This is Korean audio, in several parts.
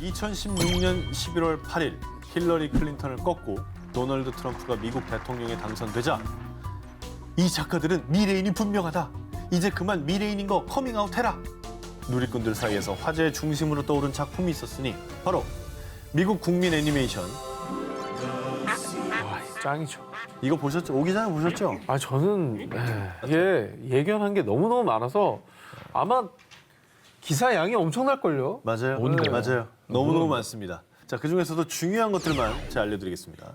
2016년 11월 8일 힐러리 클린턴을 꺾고 도널드 트럼프가 미국 대통령에 당선되자 이 작가들은 미래인이 분명하다. 이제 그만 미래인인 거 커밍아웃해라. 누리꾼들 사이에서 화제의 중심으로 떠오른 작품이 있었으니 바로 미국 국민 애니메이션. 짱이죠. 이거 보셨죠? 오기 전에 보셨죠? 아 저는 이게 예견한 게 너무너무 많아서 아마 기사 양이 엄청날걸요. 맞아요. 뭔데요? 맞아요. 너무너무 많습니다. 자, 그중에서도 중요한 것들만 제가 알려드리겠습니다.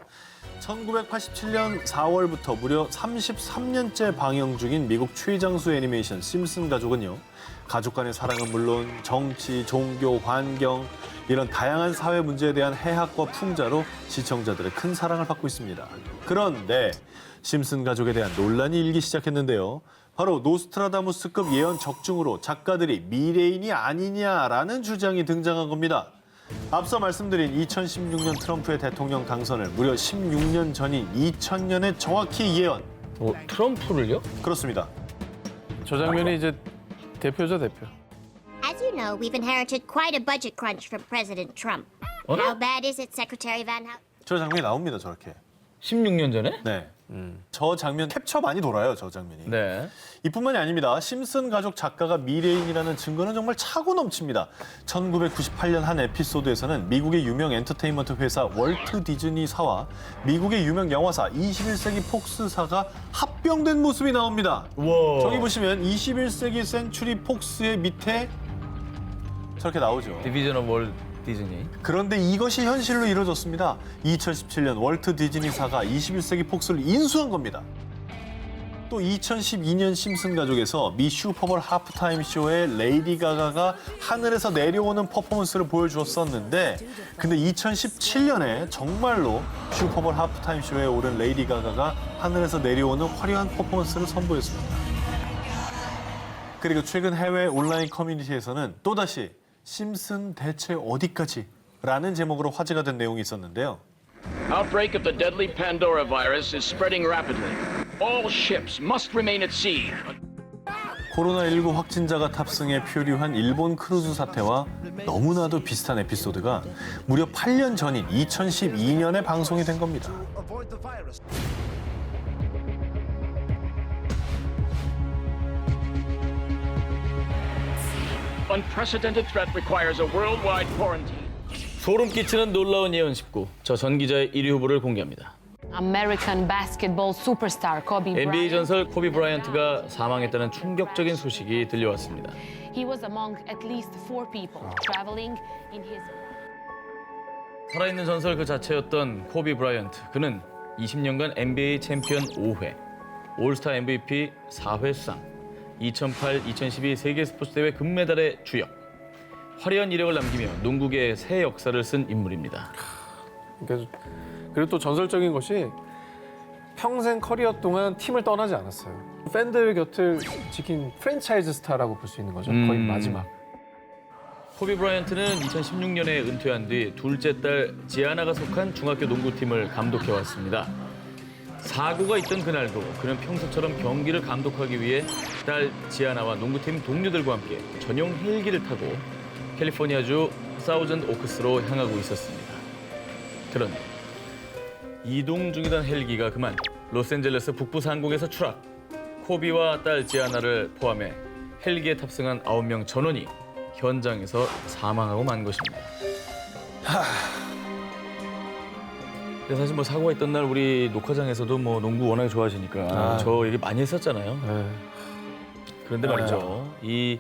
1987년 4월부터 무려 33년째 방영 중인 미국 최장수 애니메이션 심슨 가족은요. 가족 간의 사랑은 물론 정치, 종교, 환경 이런 다양한 사회 문제에 대한 해학과 풍자로 시청자들의 큰 사랑을 받고 있습니다. 그런데 심슨 가족에 대한 논란이 일기 시작했는데요. 바로 노스트라다무스급 예언 적중으로 작가들이 미래인이 아니냐라는 주장이 등장한 겁니다. 앞서 말씀드린 2016년 트럼프의 대통령 당선을 무려 16년 전인 2000년에 정확히 예언. 트럼프를요? 그렇습니다. 저 장면이 이제 대표죠, 대표. As you know, we've inherited quite a budget crunch from President Trump. How bad is it, Secretary Van Houten? 저 장면이 나옵니다, 저렇게. 16년 전에? 네. 저 장면 캡처 많이 돌아요, 저 장면이. 네. 이뿐만이 아닙니다. 심슨 가족 작가가 미래인이라는 증거는 정말 차고 넘칩니다. 1998년 한 에피소드에서는 미국의 유명 엔터테인먼트 회사 월트 디즈니사와 미국의 유명 영화사 21세기 폭스사가 합병된 모습이 나옵니다. 우와. 저기 보시면 21세기 센츄리 폭스의 밑에 저렇게 나오죠. 디비전 오브 월 디즈니. 그런데 이것이 현실로 이루어졌습니다. 2017년 월트 디즈니사가 21세기 폭스를 인수한 겁니다. 또 2012년 심슨 가족에서 미 슈퍼볼 하프타임 쇼에 레이디 가가가 하늘에서 내려오는 퍼포먼스를 보여주었었는데 근데 2017년에 정말로 슈퍼볼 하프타임 쇼에 오른 레이디 가가가 하늘에서 내려오는 화려한 퍼포먼스를 선보였습니다. 그리고 최근 해외 온라인 커뮤니티에서는 또다시 심슨 대체 어디까지? 라는 제목으로 화제가 된 내용이 있었는데요. Outbreak of the deadly Pandora virus is spreading rapidly. All ships must remain at sea. 코로나19 확진자가 탑승해 표류한 일본 크루즈 사태와 너무나도 비슷한 에피소드가 무려 8년 전인 2012년에 방송이 된 겁니다. Unprecedented threat requires a worldwide quarantine. 소름 끼치는 놀라운 예언 19. 저 전 기자의 1위 후보를 공개합니다. American basketball superstar Kobe NBA Bryant. 전설 코비 브라이언트가 사망했다는 충격적인 소식이 들려왔습니다. He was among at least 4 people traveling in his. 살아있는 전설 그 자체였던 코비 브라이언트. 그는 20년간 NBA 챔피언 5회, 올스타 MVP 4회 수상, 2008-2012 세계 스포츠 대회 금메달의 주역, 화려한 이력을 남기며 농구계의 새 역사를 쓴 인물입니다. 그리고 또 전설적인 것이 평생 커리어 동안 팀을 떠나지 않았어요. 팬들 곁을 지킨 프랜차이즈 스타라고 볼 수 있는 거죠. 거의 마지막. 코비 브라이언트는 2016년에 은퇴한 뒤 둘째 딸 지아나가 속한 중학교 농구팀을 감독해왔습니다. 사고가 있던 그날도 그는 평소처럼 경기를 감독하기 위해 딸 지아나와 농구팀 동료들과 함께 전용 헬기를 타고 캘리포니아주 사우전드 오크스로 향하고 있었습니다. 그런데 이동 중이던 헬기가 그만 로스앤젤레스 북부 상공에서 추락. 코비와 딸 지아나를 포함해 헬기에 탑승한 9명 전원이 현장에서 사망하고 만 것입니다. 근데 사실 뭐 사고가 있던 날 우리 녹화장에서도 뭐 농구 워낙에 좋아하시니까 저 얘기 많이 했었잖아요. 그런데 말이죠. 이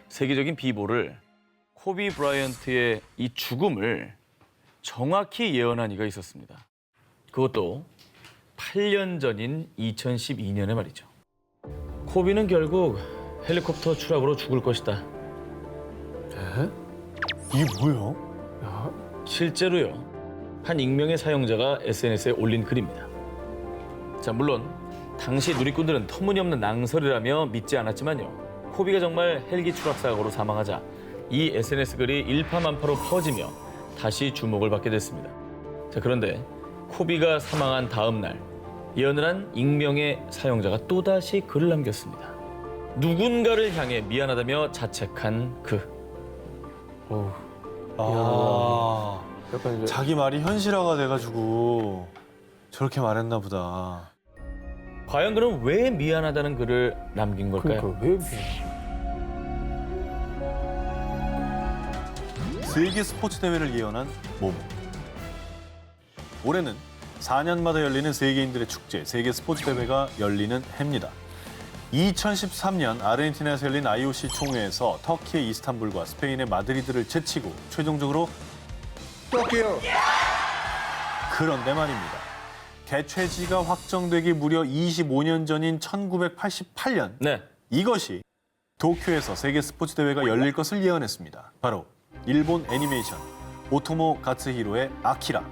세계적인 비보를 코비 브라이언트의 이 죽음을 정확히 예언한 이가 있었습니다. 그것도 8년 전인 2012년에 말이죠. 코비는 결국 헬리콥터 추락으로 죽을 것이다. 이게 뭐예요? 실제로요. 한 익명의 사용자가 SNS에 올린 글입니다. 자, 물론 당시 누리꾼들은 터무니없는 낭설이라며 믿지 않았지만요. 코비가 정말 헬기 추락 사고로 사망하자 이 SNS 글이 일파만파로 퍼지며 다시 주목을 받게 됐습니다. 자, 그런데 코비가 사망한 다음 날 예언을 한 익명의 사용자가 또다시 글을 남겼습니다. 누군가를 향해 미안하다며 자책한 그 아, 약간 이제 자기 말이 현실화가 돼가지고 저렇게 말했나 보다. 과연 그럼 왜 미안하다는 글을 남긴 걸까요? 그러니까 왜 세계 스포츠 대회를 예언한 모모. 올해는 4년마다 열리는 세계인들의 축제, 세계 스포츠 대회가 열리는 해입니다. 2013년 아르헨티나에서 열린 IOC 총회에서 터키의 이스탄불과 스페인의 마드리드를 제치고 최종적으로 또게요. 그런데 말입니다. 개최지가 확정되기 무려 25년 전인 1988년 네. 이것이 도쿄에서 세계 스포츠 대회가 열릴 것을 예언했습니다. 바로 일본 애니메이션 오토모 가츠히로의 아키라.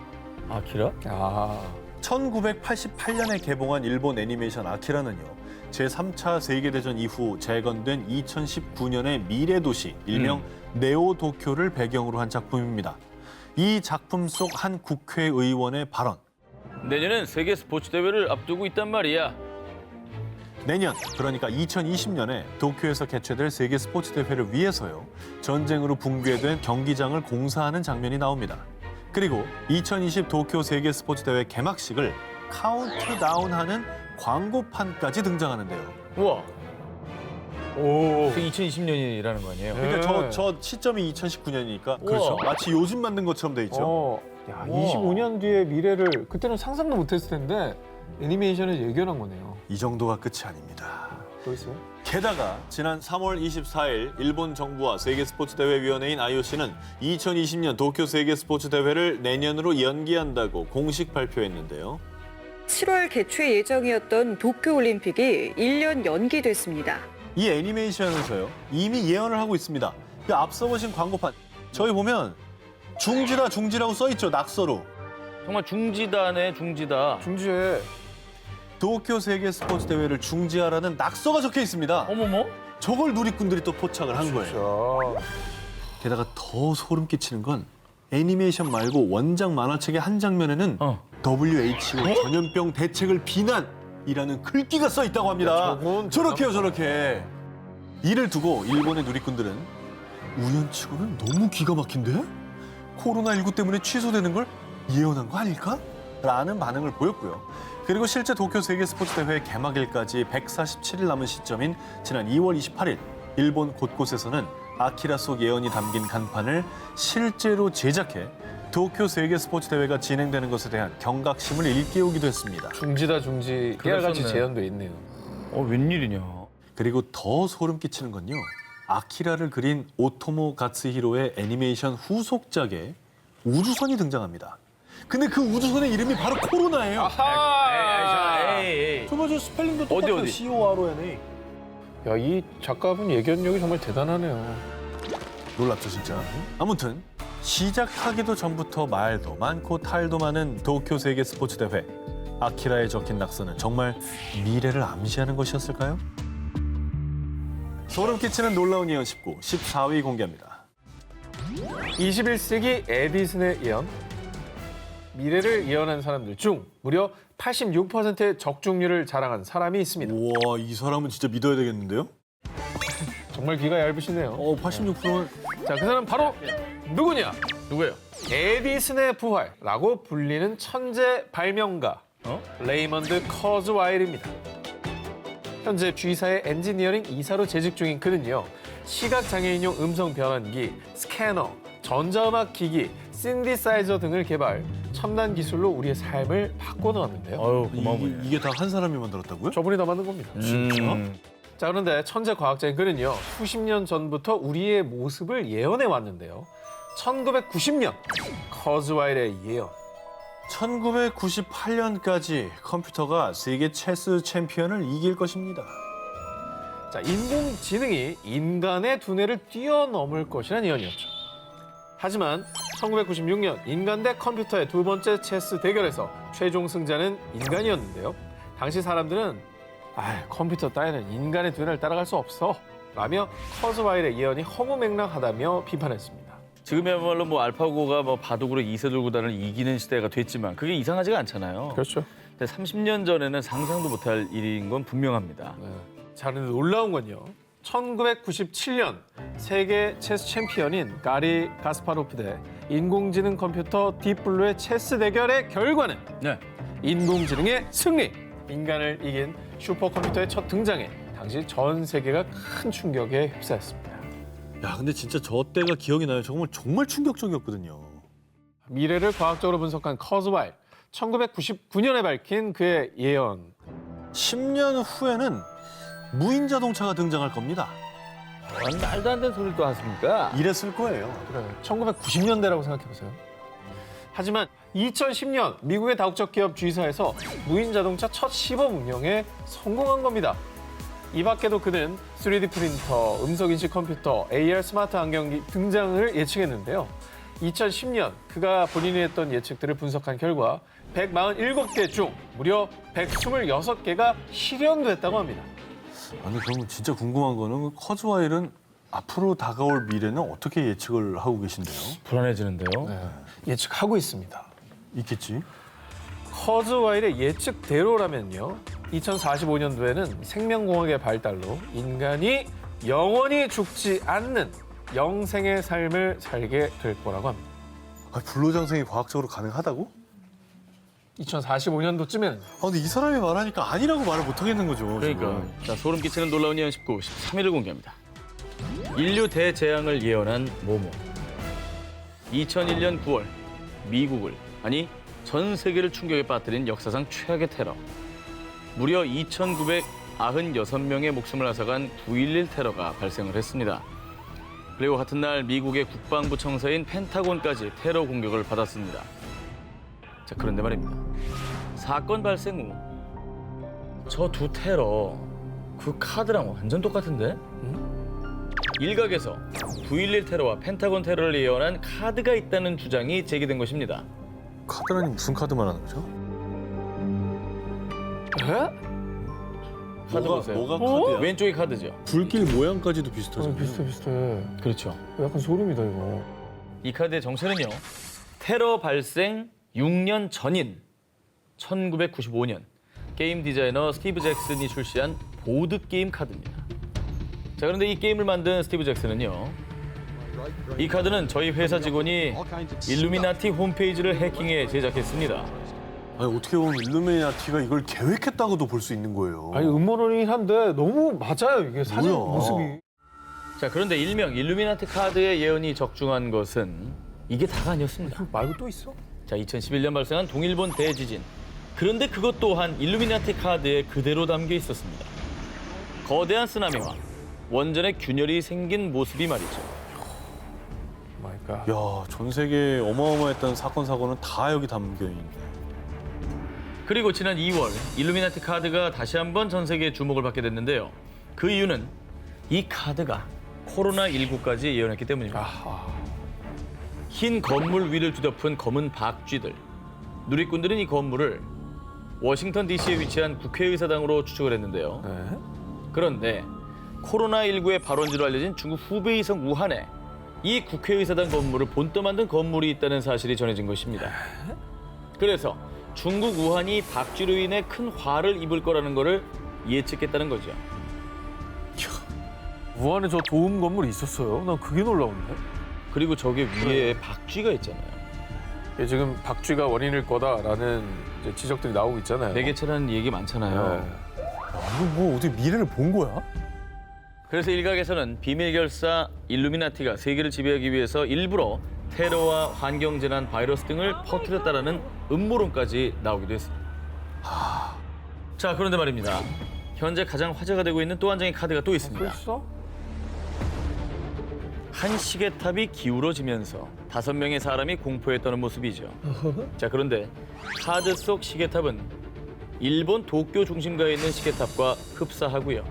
아키라? 아, 1988년에 개봉한 일본 애니메이션 아키라는요. 제3차 세계대전 이후 재건된 2019년의 미래도시 일명 네오도쿄를 배경으로 한 작품입니다. 이 작품 속 한 국회의원의 발언. 내년엔 세계 스포츠 대회를 앞두고 있단 말이야. 내년, 그러니까 2020년에 도쿄에서 개최될 세계 스포츠 대회를 위해서요. 전쟁으로 붕괴된 경기장을 공사하는 장면이 나옵니다. 그리고 2020 도쿄 세계 스포츠 대회 개막식을 카운트다운하는 광고판까지 등장하는데요. 우와. 오. 2020년이라는 거 아니에요? 그러니까 네. 저 시점이 2019년이니까 우와. 그렇죠. 마치 요즘 만든 것처럼 돼 있죠. 야, 우와. 25년 뒤의 미래를 그때는 상상도 못했을 텐데 애니메이션을 예견한 거네요. 이 정도가 끝이 아닙니다. 또 있어요? 게다가 지난 3월 24일 일본 정부와 세계스포츠대회위원회인 IOC는 2020년 도쿄 세계스포츠대회를 내년으로 연기한다고 공식 발표했는데요. 7월 개최 예정이었던 도쿄올림픽이 1년 연기됐습니다. 이 애니메이션에서요 이미 예언을 하고 있습니다. 그 앞서 보신 광고판 저희 보면 중지다 중지라고 써 있죠 낙서로. 정말 중지다네, 중지다. 중지에 도쿄 세계스포츠대회를 중지하라는 낙서가 적혀 있습니다. 어머머? 저걸 누리꾼들이 또 포착을 한 거예요. 진짜 게다가 더 소름 끼치는 건 애니메이션 말고 원작 만화책의 한 장면에는 WHO 전염병 대책을 비난이라는 글귀가 써 있다고 합니다. 저건 저렇게요, 저렇게. 이를 두고 일본의 누리꾼들은 우연치고는 너무 기가 막힌데? 코로나19 때문에 취소되는 걸 예언한 거 아닐까? 라는 반응을 보였고요. 그리고 실제 도쿄 세계스포츠대회 개막일까지 147일 남은 시점인 지난 2월 28일 일본 곳곳에서는 아키라 속 예언이 담긴 간판을 실제로 제작해 도쿄 세계스포츠대회가 진행되는 것에 대한 경각심을 일깨우기도 했습니다. 중지다 중지 깨알같이 그랬었네. 재현돼 있네요. 웬일이냐. 그리고 더 소름 끼치는 건요. 아키라를 그린 오토모 가츠히로의 애니메이션 후속작에 우주선이 등장합니다. 근데 그 우주선의 이름이 바로 코로나예요. 에이. 저거 저 스펠링도 어디, 똑같아요. 어디? CORONA. 야, 이 작가분 예견력이 정말 대단하네요. 놀랍죠, 진짜. 아무튼 시작하기도 전부터 말도 많고 탈도 많은 도쿄 세계 스포츠 대회. 아키라에 적힌 낙서는 정말 미래를 암시하는 것이었을까요? 소름 끼치는 놀라운 예언 19, 14위 공개합니다. 21세기 에디슨의 예언. 미래를 예언한 사람들 중 무려 86%의 적중률을 자랑한 사람이 있습니다. 우와, 이 사람은 진짜 믿어야 되겠는데요? 정말 귀가 얇으시네요. 86%는 자, 그 사람 바로 누구냐? 누구예요? 에디슨의 부활라고 불리는 천재 발명가 레이먼드 커즈와일입니다. 현재 G사의 엔지니어링 이사로 재직 중인 그는요. 시각장애인용 음성 변환기, 스캐너, 전자음악 기기, 신디사이저 등을 개발, 첨단 기술로 우리의 삶을 바꿔놓았는데요. 아유, 고마워요. 이게 다 한 사람이 만들었다고요? 저분이 다 만든 겁니다. 자, 그런데 천재 과학자인 그는요. 수십 년 전부터 우리의 모습을 예언해 왔는데요. 1990년 커즈와일의 예언. 1998년까지 컴퓨터가 세계 체스 챔피언을 이길 것입니다. 자, 인공지능이 인간의 두뇌를 뛰어넘을 것이라는 예언이었죠. 하지만 1996년 인간 대 컴퓨터의 두 번째 체스 대결에서 최종 승자는 인간이었는데요. 당시 사람들은 컴퓨터 따위는 인간의 두뇌를 따라갈 수 없어 라며 커즈와일의 예언이 허무맹랑하다며 비판했습니다. 지금이야말로 뭐 알파고가 뭐 바둑으로 이세돌 구단을 이기는 시대가 됐지만 그게 이상하지가 않잖아요. 그렇죠. 근데 30년 전에는 상상도 못할 일인 건 분명합니다. 자, 그런데 놀라운 건요. 1997년 세계 체스 챔피언인 가리 가스파로프 대 인공지능 컴퓨터 딥블루의 체스 대결의 결과는 네. 인공지능의 승리! 인간을 이긴 슈퍼컴퓨터의 첫 등장에 당시 전 세계가 큰 충격에 휩싸였습니다. 야, 근데 진짜 저 때가 기억이 나요. 정말 충격적이었거든요. 미래를 과학적으로 분석한 커즈와일, 1999년에 밝힌 그의 예언. 10년 후에는 무인 자동차가 등장할 겁니다. 말도 안 되는 소리를 또 하십니까? 이랬을 거예요. 그래, 1990년대라고 생각해보세요. 하지만 2010년 미국의 다국적 기업 G사에서 무인 자동차 첫 시범 운영에 성공한 겁니다. 이 밖에도 그는 3D 프린터, 음성인식 컴퓨터, AR 스마트 안경 등장을 예측했는데요. 2010년 그가 본인이 했던 예측들을 분석한 결과 147개 중 무려 126개가 실현됐다고 합니다. 아니, 그러면 진짜 궁금한 거는 커즈와일은 앞으로 다가올 미래는 어떻게 예측을 하고 계신데요? 불안해지는데요. 예측하고 있습니다. 있겠지? 커즈와일의 예측대로라면요. 2045년도에는 생명공학의 발달로 인간이 영원히 죽지 않는 영생의 삶을 살게 될 거라고 합니다. 아, 불로장생이 과학적으로 가능하다고? 2045년도쯤에는 근데 이 사람이 말하니까 아니라고 말을 못 하겠는 거죠. 그러니까 지금. 자, 소름 끼치는 놀라운 예언 19, 13일을 공개합니다. 인류 대재앙을 예언한 모모. 2001년 9월 미국을, 아니 전 세계를 충격에 빠뜨린 역사상 최악의 테러. 무려 2,996명의 목숨을 앗아간 9.11 테러가 발생을 했습니다. 그리고 같은 날 미국의 국방부 청사인 펜타곤까지 테러 공격을 받았습니다. 자, 그런데 말입니다. 사건 발생 후 저 두 테러 그 카드랑 완전 똑같은데? 일각에서 9.11 테러와 펜타곤 테러를 예언한 카드가 있다는 주장이 제기된 것입니다. 카드라니 무슨 카드 말하는 거죠? 에? 카드 보세요. 뭐가 카드야? 왼쪽이 카드죠. 불길 모양까지도 비슷하잖아요. 비슷해. 그렇죠. 약간 소름이다 이거. 이 카드의 정체는요. 테러 발생 6년 전인 1995년 게임 디자이너 스티브 잭슨이 출시한 보드게임 카드입니다. 자, 그런데 이 게임을 만든 스티브 잭슨은요. 이 카드는 저희 회사 직원이 일루미나티 홈페이지를 해킹해 제작했습니다. 아니, 어떻게 보면 일루미나티가 이걸 계획했다고도 볼 수 있는 거예요. 아니 음모론이긴 한데 너무 맞아요 이게 사진 뭐야. 모습이. 자, 그런데 일명 일루미나티 카드의 예언이 적중한 것은 이게 다가 아니었습니다. 말고 또 있어? 자, 2011년 발생한 동일본 대지진. 그런데 그것 또한 일루미나티 카드에 그대로 담겨 있었습니다. 거대한 쓰나미와 원전의 균열이 생긴 모습이 말이죠. 마이 갓. 야, 전 세계에 어마어마했던 사건 사고는 다 여기 담겨 있네. 그리고 지난 2월 일루미나티 카드가 다시 한번 전 세계의 주목을 받게 됐는데요. 그 이유는 이 카드가 코로나19까지 예언했기 때문입니다. 흰 건물 위를 뒤덮은 검은 박쥐들. 누리꾼들은 이 건물을 워싱턴 DC에 위치한 국회의사당으로 추측을 했는데요. 네. 그런데 코로나19의 발원지로 알려진 중국 후베이성 우한에 이 국회의사당 건물을 본떠 만든 건물이 있다는 사실이 전해진 것입니다. 그래서 중국 우한이 박쥐로 인해 큰 화를 입을 거라는 것을 예측했다는 거죠. 우한에 저 도움 건물이 있었어요? 난 그게 놀라운데. 그리고 저게 위에 박쥐가 있잖아요. 이게 지금 박쥐가 원인일 거다라는 이제 지적들이 나오고 있잖아요. 매개체라는 얘기 많잖아요. 네. 이거 뭐 어떻게 미래를 본 거야? 그래서 일각에서는 비밀 결사 일루미나티가 세계를 지배하기 위해서 일부러 테러와 환경재난, 바이러스 등을 퍼뜨렸다라는 음모론까지 나오기도 했습니다. 자, 그런데 말입니다. 현재 가장 화제가 되고 있는 또 한 장의 카드가 또 있습니다. 벌써? 한 시계탑이 기울어지면서 5명의 사람이 공포에 떠는 모습이죠. 자, 그런데 카드 속 시계탑은 일본 도쿄 중심가에 있는 시계탑과 흡사하고요.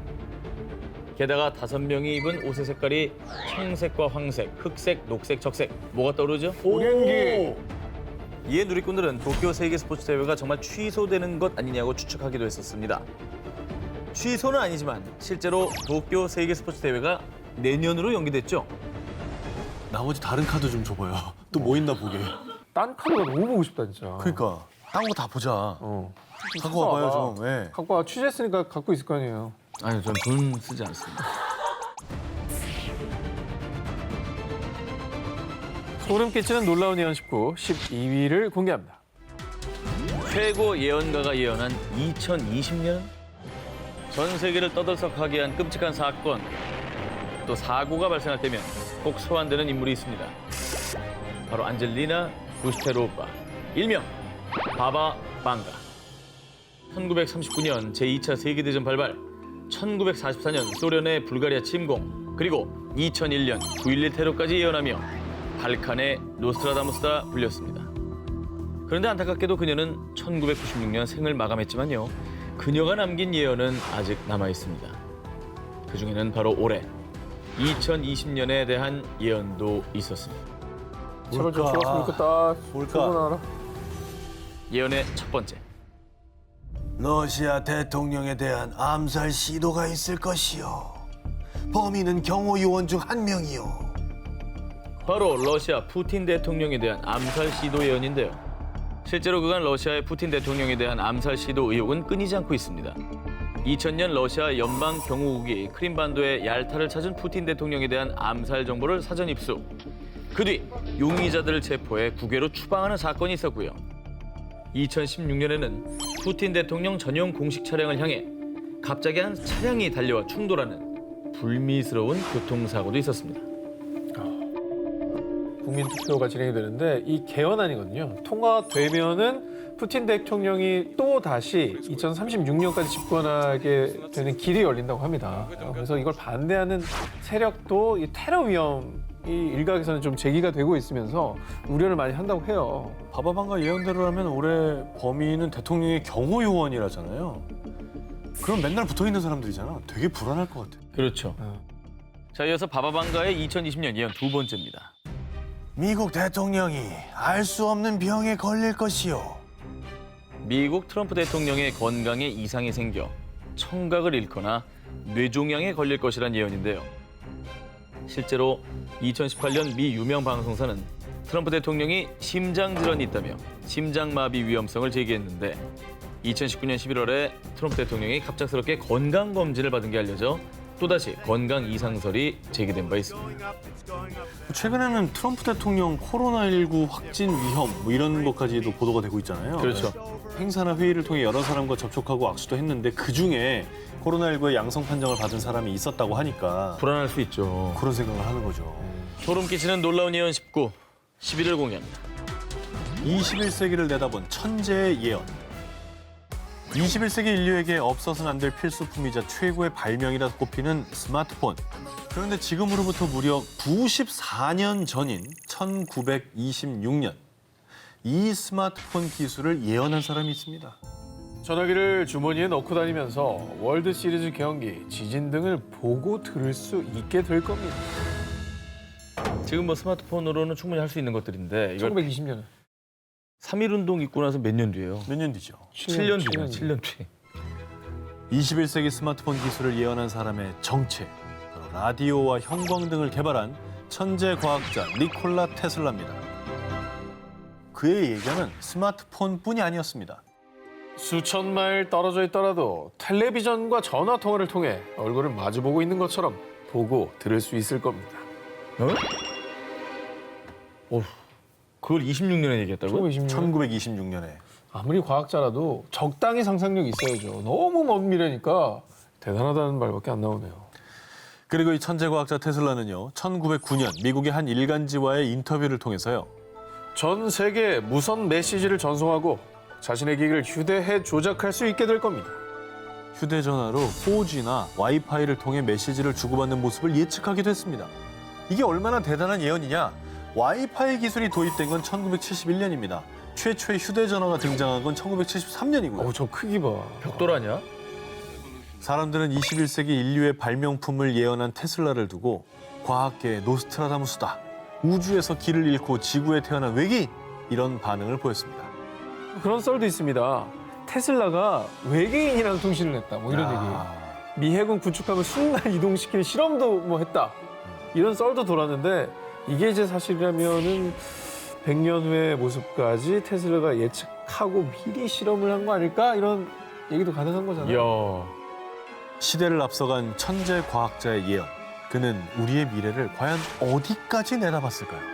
게다가 5명이 입은 옷의 색깔이 청색과 황색, 흑색, 녹색, 적색. 뭐가 떠오르죠? 오렌기. 이에 누리꾼들은 도쿄 세계 스포츠 대회가 정말 취소되는 것 아니냐고 추측하기도 했었습니다. 취소는 아니지만 실제로 도쿄 세계 스포츠 대회가 내년으로 연기됐죠. 나머지 다른 카드 좀 줘봐요. 또 뭐 있나 보게. 딴 카드가 너무 보고 싶다 진짜. 그러니까 딴 거 다 보자. 갖고 찾아와봐. 와봐요 좀. 네. 갖고 와 취재했으니까 갖고 있을 거 아니에요. 아니, 전 돈 쓰지 않습니다. 소름 끼치는 놀라운 예언 19, 12위를 공개합니다. 최고 예언가가 예언한 2020년? 전 세계를 떠들썩하게 한 끔찍한 사건, 또 사고가 발생할 때면 꼭 소환되는 인물이 있습니다. 바로 안젤리나 구스테로바, 일명 바바 방가. 1939년 제2차 세계대전 발발, 1944년 소련의 불가리아 침공, 그리고 2001년 9.11 테러까지 예언하며 발칸의 노스트라다무스라 불렸습니다. 그런데 안타깝게도 그녀는 1996년 생을 마감했지만요. 그녀가 남긴 예언은 아직 남아있습니다. 그중에는 바로 올해 2020년에 대한 예언도 있었습니다. 제발 좀 좋았으면 좋겠다. 뭘까? 예언의 첫 번째. 러시아 대통령에 대한 암살 시도가 있을 것이요. 범인은 경호 요원 중 한 명이요. 바로 러시아 푸틴 대통령에 대한 암살 시도 예언인데요. 실제로 그간 러시아의 푸틴 대통령에 대한 암살 시도 의혹은 끊이지 않고 있습니다. 2000년 러시아 연방 경호국이 크림반도의 얄타를 찾은 푸틴 대통령에 대한 암살 정보를 사전 입수. 그 뒤 용의자들을 체포해 국외로 추방하는 사건이 있었고요. 2016년에는 푸틴 대통령 전용 공식 차량을 향해 갑자기 한 차량이 달려와 충돌하는 불미스러운 교통사고도 있었습니다. 국민 투표가 진행이 되는데 이 개헌안이거든요. 통과되면은 푸틴 대통령이 또 다시 2036년까지 집권하게 되는 길이 열린다고 합니다. 그래서 이걸 반대하는 세력도 이 테러 위험이 일각에서는 좀 제기가 되고 있으면서 우려를 많이 한다고 해요. 바바방가 예언대로라면 올해 범인은 대통령의 경호 요원이라잖아요. 그럼 맨날 붙어 있는 사람들이잖아. 되게 불안할 것 같아. 그렇죠. 자, 이어서 바바방가의 2020년 예언 두 번째입니다. 미국 대통령이 알 수 없는 병에 걸릴 것이요. 미국 트럼프 대통령의 건강에 이상이 생겨 청각을 잃거나 뇌종양에 걸릴 것이란 예언인데요. 실제로 2018년 미 유명 방송사는 트럼프 대통령이 심장질환이 있다며 심장마비 위험성을 제기했는데 2019년 11월에 트럼프 대통령이 갑작스럽게 건강검진을 받은 게 알려져 또다시 건강 이상설이 제기된 바 있습니다. 최근에는 트럼프 대통령 코로나19 확진 위험 뭐 이런 것까지도 보도가 되고 있잖아요. 그렇죠. 행사나 회의를 통해 여러 사람과 접촉하고 악수도 했는데 그중에 코로나19의 양성 판정을 받은 사람이 있었다고 하니까 불안할 수 있죠. 그런 생각을 하는 거죠. 소름 끼치는 놀라운 예언 19, 11을 공개합니다. 21세기를 내다본 천재의 예언. 21세기 인류에게 없어서는 안 될 필수품이자 최고의 발명이라 꼽히는 스마트폰. 그런데 지금으로부터 무려 94년 전인 1926년 이 스마트폰 기술을 예언한 사람이 있습니다. 전화기를 주머니에 넣고 다니면서 월드 시리즈 경기, 지진 등을 보고 들을 수 있게 될 겁니다. 지금 뭐 스마트폰으로는 충분히 할 수 있는 것들인데 이걸 1920년에. 3.1운동 있고 나서 몇 년 뒤예요? 몇 년 뒤죠? 7년 뒤예요. 7년 뒤. 21세기 스마트폰 기술을 예언한 사람의 정체. 바로 라디오와 형광등을 개발한 천재 과학자 니콜라 테슬라입니다. 그의 예견은 스마트폰뿐이 아니었습니다. 수천 마일 떨어져 있더라도 텔레비전과 전화 통화를 통해 얼굴을 마주보고 있는 것처럼 보고 들을 수 있을 겁니다. 그걸 26년에 얘기했다고요? 1926년에. 아무리 과학자라도 적당히 상상력이 있어야죠. 너무 먼 미래니까 대단하다는 말밖에 안 나오네요. 그리고 이 천재 과학자 테슬라는요, 1909년 미국의 한 일간지와의 인터뷰를 통해서요. 전 세계에 무선 메시지를 전송하고 자신의 기기를 휴대해 조작할 수 있게 될 겁니다. 휴대전화로 4G나 와이파이를 통해 메시지를 주고받는 모습을 예측하기도 했습니다. 이게 얼마나 대단한 예언이냐? 와이파이 기술이 도입된 건 1971년입니다. 최초의 휴대전화가 등장한 건 1973년이고요. 저 크기 봐. 벽돌 아니야? 사람들은 21세기 인류의 발명품을 예언한 테슬라를 두고 과학계의 노스트라다무스다. 우주에서 길을 잃고 지구에 태어난 외계인. 이런 반응을 보였습니다. 그런 썰도 있습니다. 테슬라가 외계인이랑 통신을 했다. 뭐 이런 얘기. 미 해군 구축함을 순간 이동시키는 실험도 뭐 했다. 이런 썰도 돌았는데 이게 이제 사실이라면은 100년 후의 모습까지 테슬라가 예측하고 미리 실험을 한 거 아닐까? 이런 얘기도 가능한 거잖아요. 이야. 시대를 앞서간 천재 과학자의 예언. 그는 우리의 미래를 과연 어디까지 내다봤을까요?